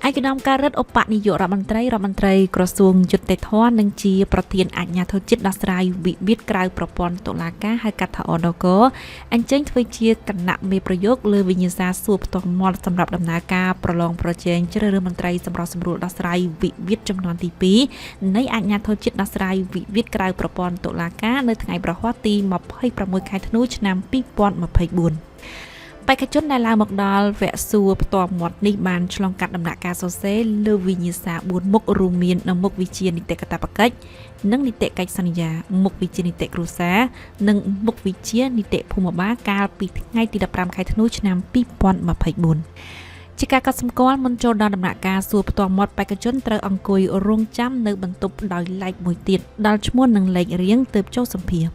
ឯកឧត្តមការរដ្ឋឧបនាយករដ្ឋមន្ត្រីក្រសួងយុត្តិធម៌និងជាប្រធានអាជ្ញាធរជាតិដោះស្រាយវិវាទក្រៅប្រព័ន្ធតុលាការហៅកាត់ថា ODK អញ្ជើញធ្វើជាគណៈមេប្រយោគលើវិញ្ញាសាសួរផ្ទាល់មាត់សម្រាប់ដំណើរការប្រឡងប្រជែងជ្រើសរើសមន្ត្រីសម្រុះសម្រួលដោះស្រាយវិវាទចំនួនទី2នៃអាជ្ញាធរជាតិដោះស្រាយវិវាទក្រៅប្រព័ន្ធតុលាការនៅថ្ងៃប្រហ័សទី26ខែធ្នូឆ្នាំ2024 បេក្ខជនដែលឡើងមកដល់វគ្គសួរផ្ទាល់មាត់នេះបានឆ្លងកាត់ដំណាក់កាលសរសេរលើវិញ្ញាសា4មុខរួមមានមុខវិជ្ជានីតិកាតព្វកិច្ចនិងនីតិកិច្ចសន្យាមុខវិជ្ជានីតិគ្រួសារនិងមុខវិជ្ជានីតិភូមិបាលកាលពីថ្ងៃទី15ខែធ្នូឆ្នាំ2024 ជាការកត់សម្គាល់មុនចូលដល់ដំណាក់កាលសួរផ្ទាល់មាត់បេក្ខជនត្រូវអង្គុយរងចាំនៅបន្ទប់ដោយឡែកមួយទៀតដល់ឈ្មោះនិងលេខរៀងទើបចូលសម្ភារ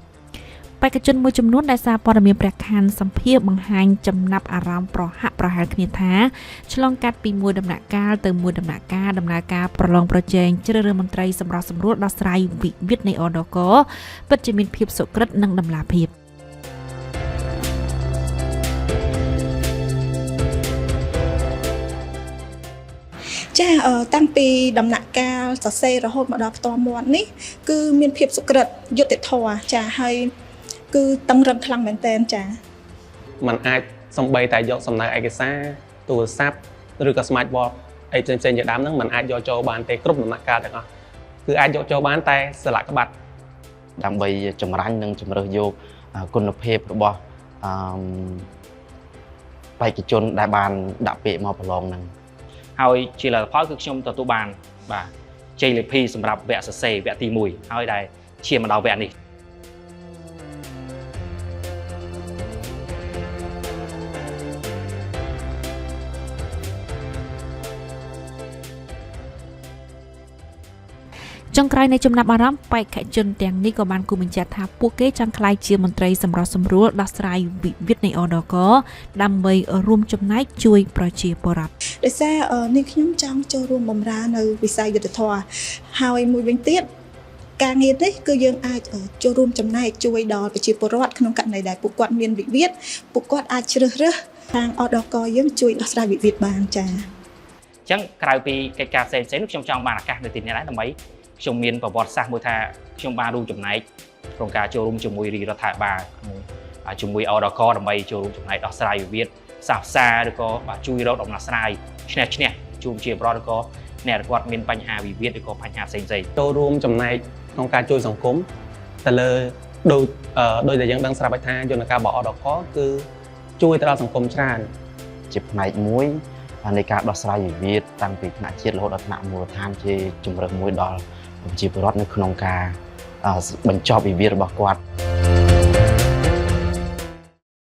បេក្ខជនមួយចំនួនដែលសារព័ត៌មានព្រះខ័នសម្ភារបង្ហាញចំណាប់អារម្មណ៍ប្រហាក់ប្រហែលគ្នាថាឆ្លងកាត់ពីមួយដំណាក់កាលទៅមួយដំណាក់កាលដំណើរការប្រឡងប្រជែងជ្រើសរើសមន្ត្រីសម្រុះសម្រួលដោះស្រាយវិវាទនៃ ODK ពិតជាមានភាពសុក្រិតនិងតម្លាភាពចាតាំងពីដំណាក់កាលសរសេររហូតមកដល់ផ្ទាល់មាត់នេះគឺមានភាពសុក្រិតយុត្តិធម៌ចាហើយគឺតឹងរឹងខ្លាំងមែនតើចាมันអាចសំបីតែយកសំណើឯកសារទូរស័ព្ទឬក៏ smart board អីផ្សេងៗជាដើមហ្នឹងมันអាចយកចូលបានទេគ្រប់ដំណាក់កាលទាំងអស់គឺអាចយកចូលបានតែស្លាកក្បាត់ដើម្បីចម្រាញ់និងជំរើសយកគុណភាពរបស់បេក្ខជនដែលបានដាក់ពាក្យមកប្រឡងហ្នឹងហើយជាលទ្ធផលគឺខ្ញុំទទួលបានបាទជ័យលាភីសម្រាប់វគ្គសរសេរវគ្គទី1ហើយដែលឈានមកដល់វគ្គនេះចុងក្រោយនៃចំណាប់អារម្មណ៍បេក្ខជនទាំងនេះក៏បានគូបញ្ជាក់ថាពួកគេចង់ក្លាយជាមន្ត្រីសម្រុះសម្រួលដោះស្រាយវិវាទនៃ ODK ដើម្បីរួមចំណែកជួយប្រជាពលរដ្ឋដោយសារនេះខ្ញុំចង់ចូលរួមបម្រើនៅវិស័យយុត្តិធម៌ហើយមួយវិញទៀតការងារនេះគឺយើងអាចចូលរួមចំណែកជួយដល់ប្រជាពលរដ្ឋក្នុងករណីដែលពួកគាត់មានវិវាទពួកគាត់អាចជ្រើសរើសខាង ODK យើងជួយដោះស្រាយវិវាទបានចា៎អញ្ចឹងក្រៅពីកិច្ចការផ្សេងៗនោះខ្ញុំចង់បានឱកាសនៅទីនេះដែរដើម្បីខ្ញុំមានប្រវត្តិសាស្ត្រមួយថាខ្ញុំបានរួមចំណែកក្នុងការចូលរួមជាមួយរាជរដ្ឋាភិបាលជាមួយ ODK ដើម្បីចូលរួមចំណែកដោះស្រាយវិវាទសាសសាឬក៏ជួយរកដំណោះស្រាយឈ្នះឈ្នះជូនជាប្រវត្តិក៏អ្នកគាត់មានបញ្ហាវិវាទឬក៏បញ្ហាផ្សេងៗចូលរួមចំណែកក្នុងការជួយសង្គមទៅលើដោយដែលយើងដឹងស្រាប់ហើយថាយន្តការរបស់ ODK គឺជួយទៅដល់សង្គមច្រើនជាផ្នែកមួយនៃការដោះស្រាយវិវាទតាំងពីថ្នាក់ជាតិរហូតដល់ថ្នាក់មូលដ្ឋានជាជំរើសមួយដល់ប្រជាពលរដ្ឋនៅក្នុងការបញ្ចប់វិវាទរបស់គាត់